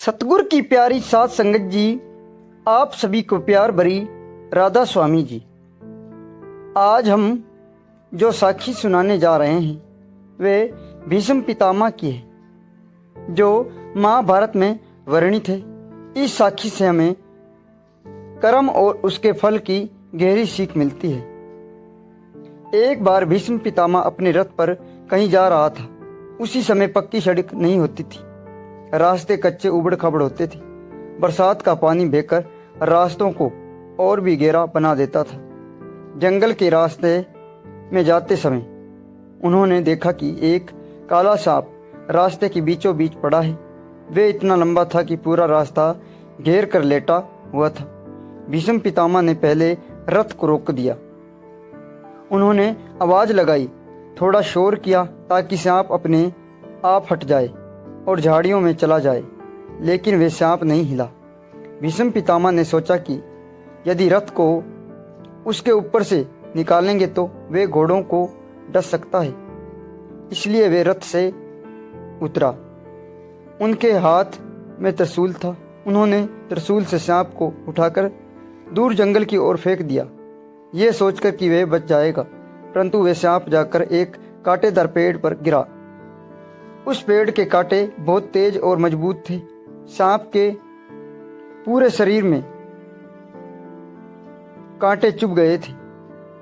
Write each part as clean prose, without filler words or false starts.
सतगुर की प्यारी साध संगत जी, आप सभी को प्यार भरी राधा स्वामी जी। आज हम जो साखी सुनाने जा रहे हैं वे भीष्म पितामह की है, जो महाभारत में वर्णित है। इस साखी से हमें कर्म और उसके फल की गहरी सीख मिलती है। एक बार भीष्म पितामह अपने रथ पर कहीं जा रहा था। उसी समय पक्की सड़क नहीं होती थी, रास्ते कच्चे उबड़ खाबड़ होते थे। बरसात का पानी बहकर रास्तों को और भी गहरा बना देता था। जंगल के रास्ते में जाते समय उन्होंने देखा कि एक काला सांप रास्ते के बीचों बीच पड़ा है। वे इतना लंबा था कि पूरा रास्ता घेर कर लेटा हुआ था। भीष्म पितामह ने पहले रथ को रोक दिया। उन्होंने आवाज लगाई, थोड़ा शोर किया ताकि सांप अपने आप हट जाए और झाड़ियों में चला जाए, लेकिन वे सांप नहीं हिला। भीष्म पितामह ने सोचा कि यदि रथ को उसके ऊपर से निकालेंगे तो वे घोड़ों को डस सकता है। इसलिए वे रथ से उतरा। उनके हाथ में त्रिशूल था। उन्होंने त्रिशूल से सांप को उठाकर दूर जंगल की ओर फेंक दिया, ये सोचकर कि वे बच जाएगा। परंतु वे सांप जाकर एक कांटेदार पेड़ पर गिरा। उस पेड़ के कांटे बहुत तेज और मजबूत थे। सांप के पूरे शरीर में कांटे चुभ गए थे।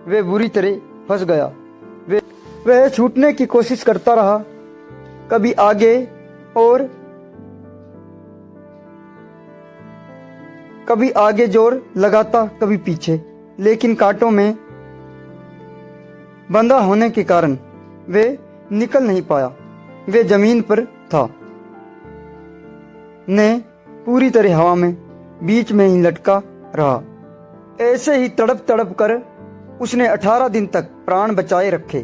वे बुरी तरह फंस गया। वह छूटने की कोशिश करता रहा, कभी आगे और कभी आगे जोर लगाता, कभी पीछे, लेकिन कांटों में बंधा होने के कारण वे निकल नहीं पाया। वे जमीन पर था, ने पूरी तरह हवा में बीच में ही लटका रहा। ऐसे ही तड़प तड़प कर उसने 18 दिन तक प्राण बचाए रखे।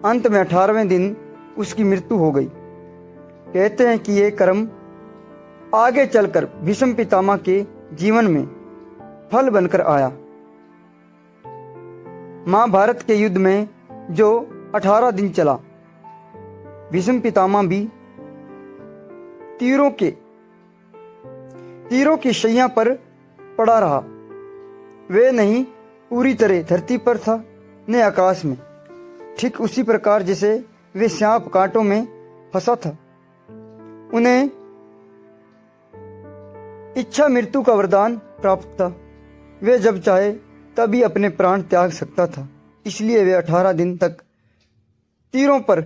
अंत में 18वें दिन उसकी मृत्यु हो गई। कहते हैं कि ये कर्म आगे चलकर भीष्म पितामह के जीवन में फल बनकर आया। महाभारत के युद्ध में जो 18 दिन चला, भीष्म पितामह भी तीरों की शैया पर पड़ा रहा। वे नहीं पूरी तरह धरती पर था, न आकाश में। ठीक उसी प्रकार जैसे वे सांप कांटों में फंसा था। उन्हें इच्छा मृत्यु का वरदान प्राप्त था। वे जब चाहे तभी अपने प्राण त्याग सकता था। इसलिए वे 18 दिन तक तीरों पर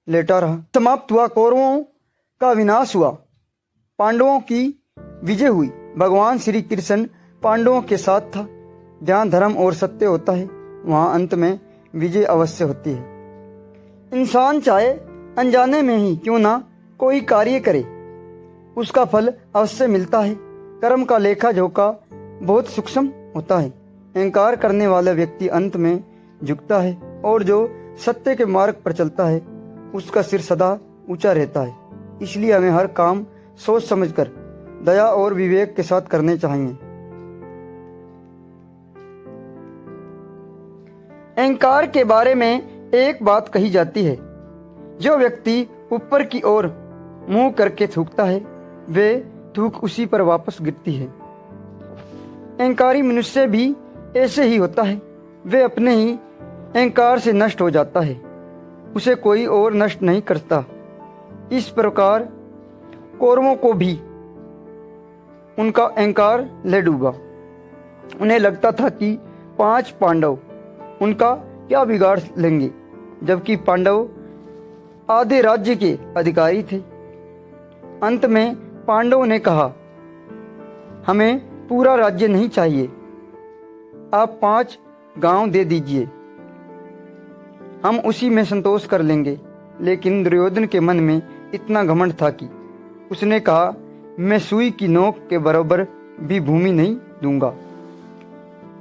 लेटा रहा। समाप्त हुआ। कौरवों का विनाश हुआ, पांडवों की विजय हुई। भगवान श्री कृष्ण पांडवों के साथ था। जहाँ धर्म और सत्य होता है वहाँ अंत में विजय अवश्य होती है। इंसान चाहे अनजाने में ही क्यों ना कोई कार्य करे, उसका फल अवश्य मिलता है। कर्म का लेखा जोखा बहुत सूक्ष्म होता है। अहंकार करने वाला व्यक्ति अंत में झुकता है, और जो सत्य के मार्ग पर चलता है उसका सिर सदा ऊंचा रहता है। इसलिए हमें हर काम सोच समझकर दया और विवेक के साथ करने चाहिए। अहंकार के बारे में एक बात कही जाती है, जो व्यक्ति ऊपर की ओर मुंह करके थूकता है वे थूक उसी पर वापस गिरती है। अहंकारी मनुष्य भी ऐसे ही होता है। वे अपने ही अहंकार से नष्ट हो जाता है, उसे कोई और नष्ट नहीं करता। इस प्रकार कौरवों को भी उनका अहंकार ले डूबा। उन्हें लगता था कि 5 पांडव उनका क्या बिगाड़ लेंगे, जबकि पांडव आधे राज्य के अधिकारी थे। अंत में पांडवों ने कहा, हमें पूरा राज्य नहीं चाहिए, आप 5 गांव दे दीजिए, हम उसी में संतोष कर लेंगे। लेकिन दुर्योधन के मन में इतना घमंड था कि उसने कहा, मैं सुई की नोक के बराबर भी भूमि नहीं दूंगा।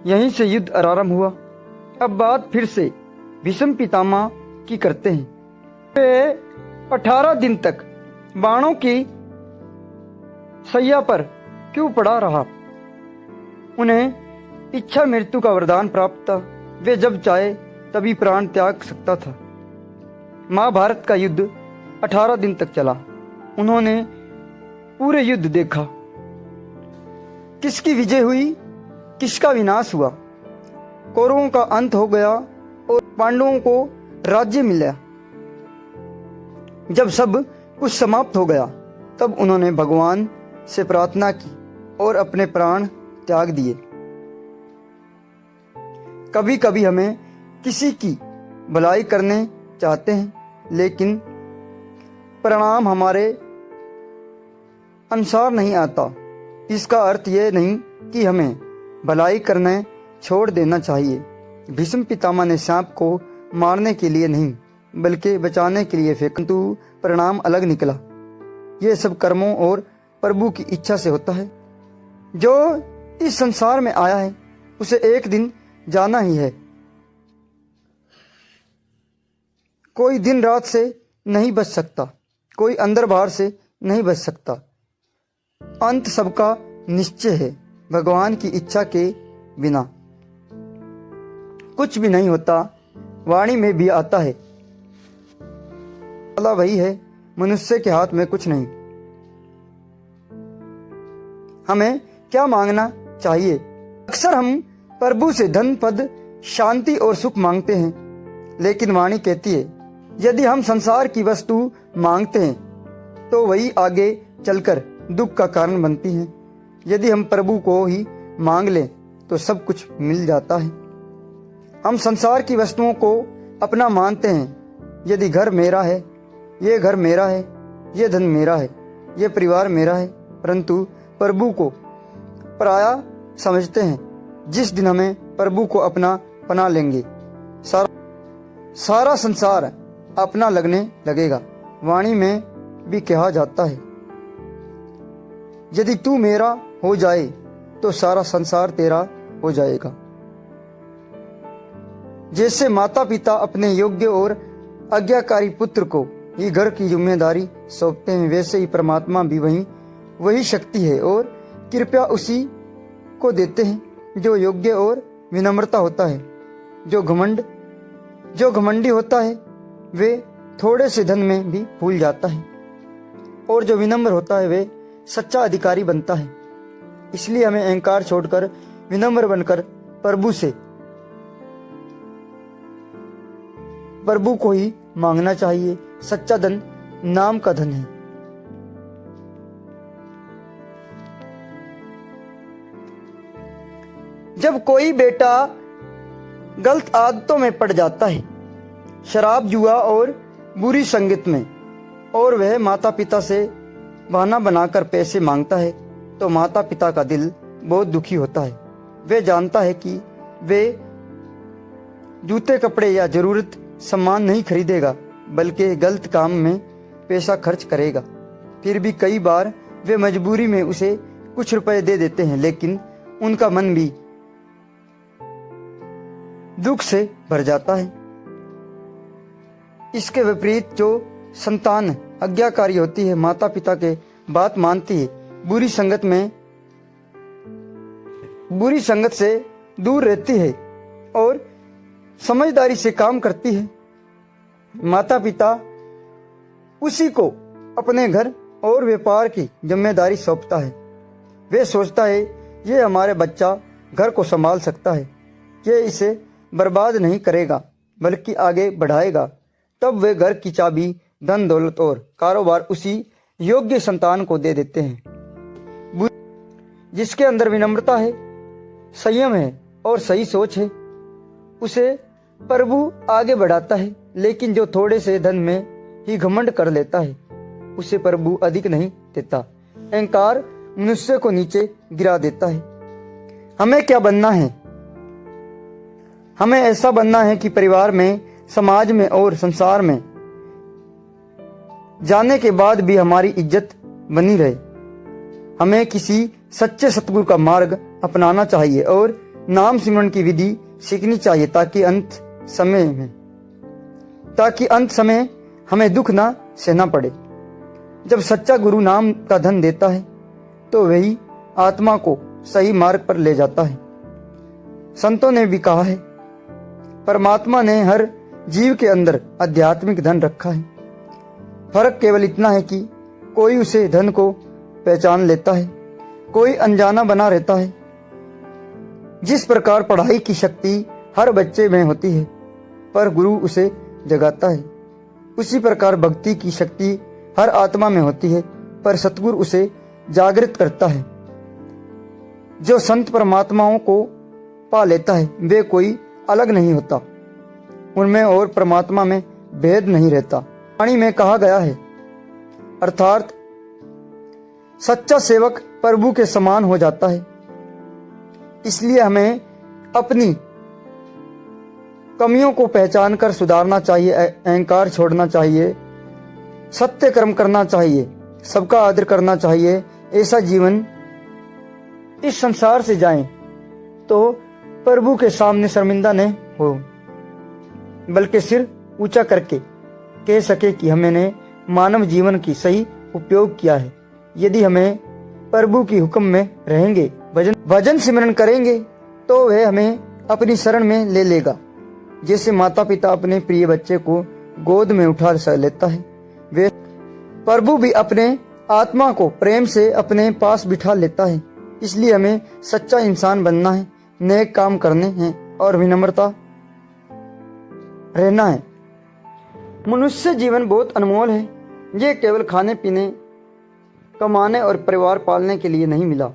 यहीं से युद्ध आरंभ हुआ। अब बात फिर से भीष्म पितामह की करते हैं। वे 18 दिन तक बाणों की शैया पर क्यों पड़ा रहा? उन्हें इच्छा मृत्यु का वरदान प्राप्त था। वे जब चाहे तभी प्राण त्याग सकता था। महाभारत का युद्ध 18 दिन तक चला। उन्होंने पूरे युद्ध देखा, किसकी विजय हुई, किसका विनाश हुआ। कौरवों का अंत हो गया और पांडवों को राज्य मिला। जब सब कुछ समाप्त हो गया तब उन्होंने भगवान से प्रार्थना की और अपने प्राण त्याग दिए। कभी कभी हमें किसी की भलाई करने चाहते हैं, लेकिन परिणाम हमारे अनुसार नहीं आता। इसका अर्थ यह नहीं कि हमें भलाई करने छोड़ देना चाहिए। भीष्म पितामह ने सांप को मारने के लिए नहीं बल्कि बचाने के लिए फेंका, किंतु परिणाम अलग निकला। यह सब कर्मों और प्रभु की इच्छा से होता है। जो इस संसार में आया है उसे एक दिन जाना ही है। कोई दिन रात से नहीं बच सकता, कोई अंदर बाहर से नहीं बच सकता। अंत सबका निश्चय है। भगवान की इच्छा के बिना कुछ भी नहीं होता। वाणी में भी आता है, वाला वही है, मनुष्य के हाथ में कुछ नहीं। हमें क्या मांगना चाहिए? अक्सर हम प्रभु से धन, पद, शांति और सुख मांगते हैं, लेकिन वाणी कहती है यदि हम संसार की वस्तु मांगते हैं तो वही आगे चलकर दुख का कारण बनती हैं। यदि हम प्रभु को ही मांग लें तो सब कुछ मिल जाता है। हम संसार की वस्तुओं को अपना मानते हैं। यदि घर मेरा है, ये घर मेरा है, ये धन मेरा है, ये परिवार मेरा है, परंतु प्रभु को पराया समझते हैं। जिस दिन हमें प्रभु को अपना बना लेंगे, सारा संसार अपना लगने लगेगा। वाणी में भी कहा जाता है यदि तू मेरा हो जाए तो सारा संसार तेरा हो जाएगा। जैसे माता पिता अपने योग्य और आज्ञाकारी पुत्र को ही घर की जिम्मेदारी सौंपते हैं, वैसे ही परमात्मा भी वही शक्ति है और कृपया उसी को देते हैं जो योग्य और विनम्रता होता है। जो घमंडी होता है वे थोड़े से धन में भी भूल जाता है, और जो विनम्र होता है वे सच्चा अधिकारी बनता है। इसलिए हमें अहंकार छोड़कर विनम्र बनकर प्रभु को ही मांगना चाहिए। सच्चा धन नाम का धन है। जब कोई बेटा गलत आदतों में पड़ जाता है, शराब, जुआ और बुरी संगत में, और वह माता पिता से बहाना बनाकर पैसे मांगता है, तो माता पिता का दिल बहुत दुखी होता है। वे जानता है कि वे जूते, कपड़े या जरूरत सामान नहीं खरीदेगा, बल्कि गलत काम में पैसा खर्च करेगा। फिर भी कई बार वे मजबूरी में उसे कुछ रुपए दे देते हैं, लेकिन उनका मन भी दुख से भर जाता है। इसके विपरीत जो संतान आज्ञाकारी होती है, माता पिता के बात मानती है, बुरी संगत से दूर रहती है और समझदारी से काम करती है, माता पिता उसी को अपने घर और व्यापार की जिम्मेदारी सौंपता है। वे सोचता है ये हमारे बच्चा घर को संभाल सकता है, ये इसे बर्बाद नहीं करेगा बल्कि आगे बढ़ाएगा। तब वे घर की चाबी, धन दौलत और कारोबार उसी योग्य संतान को दे देते हैं। जिसके अंदर विनम्रता है, संयम है और सही सोच है, उसे प्रभु आगे बढ़ाता है। लेकिन जो थोड़े से धन में ही घमंड कर लेता है, उसे प्रभु अधिक नहीं देता। अहंकार मनुष्य को नीचे गिरा देता है। हमें क्या बनना है? हमें ऐसा बनना है कि परिवार में, समाज में और संसार में जाने के बाद भी हमारी इज्जत बनी रहे। हमें किसी सच्चे सतगुरु का मार्ग अपनाना चाहिए और नाम सिमरन की विधि सीखनी चाहिए, ताकि अंत समय हमें दुख ना सहना पड़े। जब सच्चा गुरु नाम का धन देता है तो वही आत्मा को सही मार्ग पर ले जाता है। संतों ने भी कहा है, परमात्मा ने हर जीव के अंदर आध्यात्मिक धन रखा है। फर्क केवल इतना है कि कोई उसे धन को पहचान लेता है, कोई अनजाना बना रहता है। जिस प्रकार पढ़ाई की शक्ति हर बच्चे में होती है पर गुरु उसे जगाता है, उसी प्रकार भक्ति की शक्ति हर आत्मा में होती है पर सतगुरु उसे जागृत करता है। जो संत परमात्माओं को पा लेता है वे कोई अलग नहीं होता, उनमें और परमात्मा में भेद नहीं रहता। वाणी में कहा गया है, अर्थात सच्चा सेवक प्रभु के समान हो जाता है। इसलिए हमें अपनी कमियों को पहचान कर सुधारना चाहिए, अहंकार छोड़ना चाहिए, सत्य कर्म करना चाहिए, सबका आदर करना चाहिए। ऐसा जीवन इस संसार से जाएं तो प्रभु के सामने शर्मिंदा न हो, बल्कि सिर ऊंचा करके कह सके कि हमने मानव जीवन की सही उपयोग किया है। यदि हमें प्रभु की हुक्म में रहेंगे, भजन सिमरन करेंगे तो वह हमें अपनी शरण में ले लेगा। जैसे माता पिता अपने प्रिय बच्चे को गोद में उठा लेता है, वे प्रभु भी अपने आत्मा को प्रेम से अपने पास बिठा लेता है। इसलिए हमें सच्चा इंसान बनना है, नेक काम करने हैं और विनम्रता रहना है। मनुष्य जीवन बहुत अनमोल है। ये केवल खाने पीने, कमाने और परिवार पालने के लिए नहीं मिला।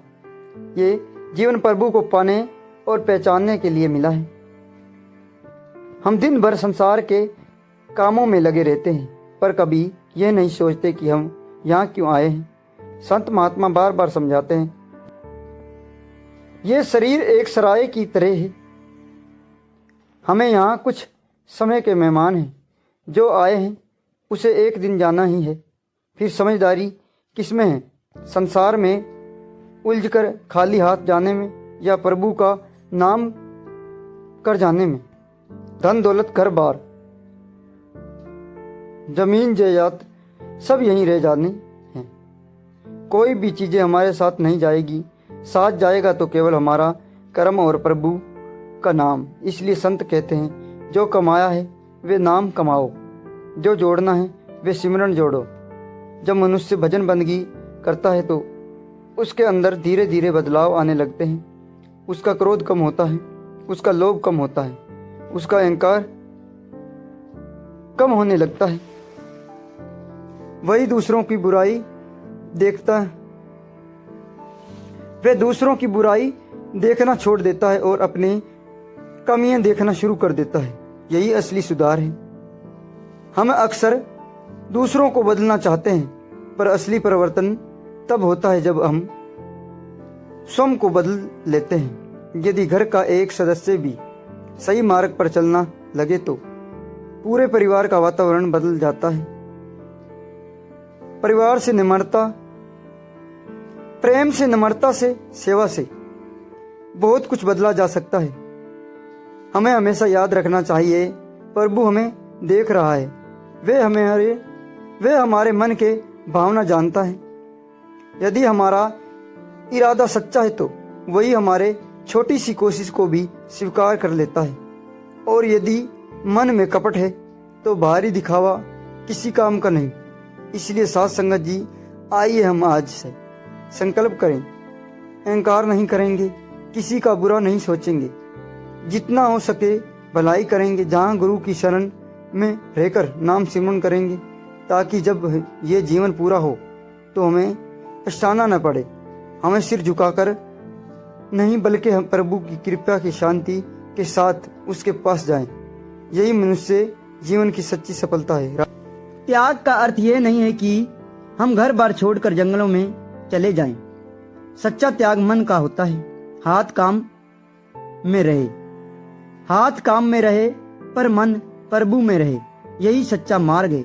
ये जीवन प्रभु को पाने और पहचानने के लिए मिला है। हम दिन भर संसार के कामों में लगे रहते हैं पर कभी यह नहीं सोचते कि हम यहाँ क्यों आए हैं। संत महात्मा बार बार समझाते हैं, ये शरीर एक सराय की तरह है। हमें यहाँ कुछ समय के मेहमान हैं, जो आए हैं उसे एक दिन जाना ही है। फिर समझदारी किसमें है, संसार में उलझकर खाली हाथ जाने में या प्रभु का नाम कर जाने में। धन दौलत घर बार जमीन जायदाद सब यहीं रह जाने हैं। कोई भी चीजें हमारे साथ नहीं जाएगी, साथ जाएगा तो केवल हमारा कर्म और प्रभु का नाम। इसलिए संत कहते हैं, जो कमाया है वे नाम कमाओ, जो जोड़ना है वे सिमरन जोड़ो। जब मनुष्य भजन बंदगी करता है तो उसके अंदर धीरे धीरे बदलाव आने लगते हैं। उसका क्रोध कम होता है, उसका लोभ कम होता है, उसका अहंकार कम होने लगता है। वही दूसरों की बुराई देखता है, वह दूसरों की बुराई देखना छोड़ देता है और अपनी कमियां देखना शुरू कर देता है। यही असली सुधार है। हम अक्सर दूसरों को बदलना चाहते हैं पर असली परिवर्तन तब होता है जब हम स्वयं को बदल लेते हैं। यदि घर का एक सदस्य भी सही मार्ग पर चलना लगे तो पूरे परिवार का वातावरण बदल जाता है। परिवार से निम्रता, प्रेम से, नम्रता से, सेवा से बहुत कुछ बदला जा सकता है। हमें हमेशा याद रखना चाहिए, प्रभु हमें देख रहा है। वे हमारे मन के भावना जानता है। यदि हमारा इरादा सच्चा है तो वही हमारे छोटी सी कोशिश को भी स्वीकार कर लेता है। और यदि मन में कपट है तो बाहरी दिखावा किसी काम का नहीं। इसलिए साथ संगत जी, आइए हम आज से संकल्प करें, अहंकार नहीं करेंगे, किसी का बुरा नहीं सोचेंगे, जितना हो सके भलाई करेंगे। जहाँ गुरु की शरण में रहकर नाम सिमरन करेंगे, ताकि जब ये जीवन पूरा हो तो हमें पछताना न पड़े। हमें सिर झुकाकर नहीं बल्कि हम प्रभु की कृपा की शांति के साथ उसके पास जाएं। यही मनुष्य जीवन की सच्ची सफलता है। त्याग का अर्थ यह नहीं है कि हम घर बार छोड़कर जंगलों में चले जाएं। सच्चा त्याग मन का होता है। हाथ काम में रहे पर मन प्रभु में रहे, यही सच्चा मार्ग है।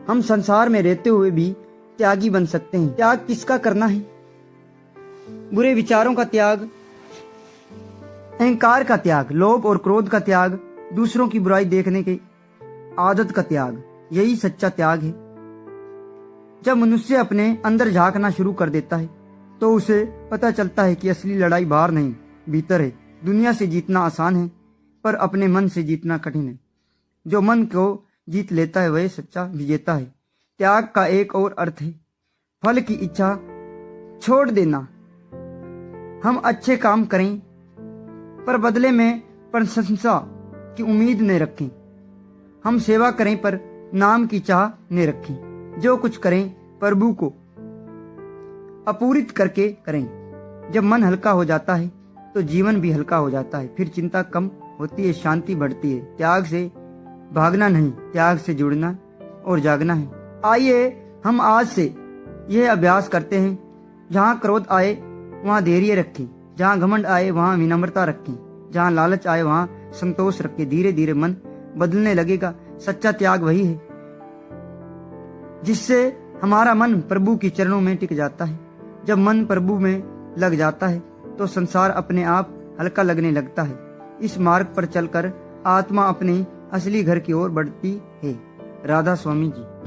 हम संसार में रहते हुए भी त्यागी बन सकते हैं। त्याग किसका करना है? बुरे विचारों का त्याग, अहंकार का त्याग, लोभ और क्रोध का त्याग, दूसरों की बुराई देखने की आदत का त्याग, यही सच्चा त्याग है। जब मनुष्य अपने अंदर झांकना शुरू कर देता है तो उसे पता चलता है कि असली लड़ाई बाहर नहीं भीतर है। दुनिया से जीतना आसान है पर अपने मन से जीतना कठिन है। जो मन को जीत लेता है वह सच्चा विजेता है। त्याग का एक और अर्थ है फल की इच्छा छोड़ देना। हम अच्छे काम करें पर बदले में प्रशंसा की उम्मीद न रखें। हम सेवा करें पर नाम की चाह न रखें। जो कुछ करें प्रभु को अपूरित करके करें। जब मन हल्का हो जाता है तो जीवन भी हल्का हो जाता है। फिर चिंता कम होती है, शांति बढ़ती है। त्याग से भागना नहीं, त्याग से जुड़ना और जागना है। आइए हम आज से यह अभ्यास करते हैं। जहाँ क्रोध आए वहाँ धैर्य रखें, जहाँ घमंड आए वहाँ विनम्रता रखें, जहाँ लालच आए वहाँ संतोष रखें। धीरे धीरे मन बदलने लगेगा। सच्चा त्याग वही है जिससे हमारा मन प्रभु के चरणों में टिक जाता है। जब मन प्रभु में लग जाता है तो संसार अपने आप हल्का लगने लगता है। इस मार्ग पर चलकर आत्मा अपने असली घर की ओर बढ़ती है। राधा स्वामी जी।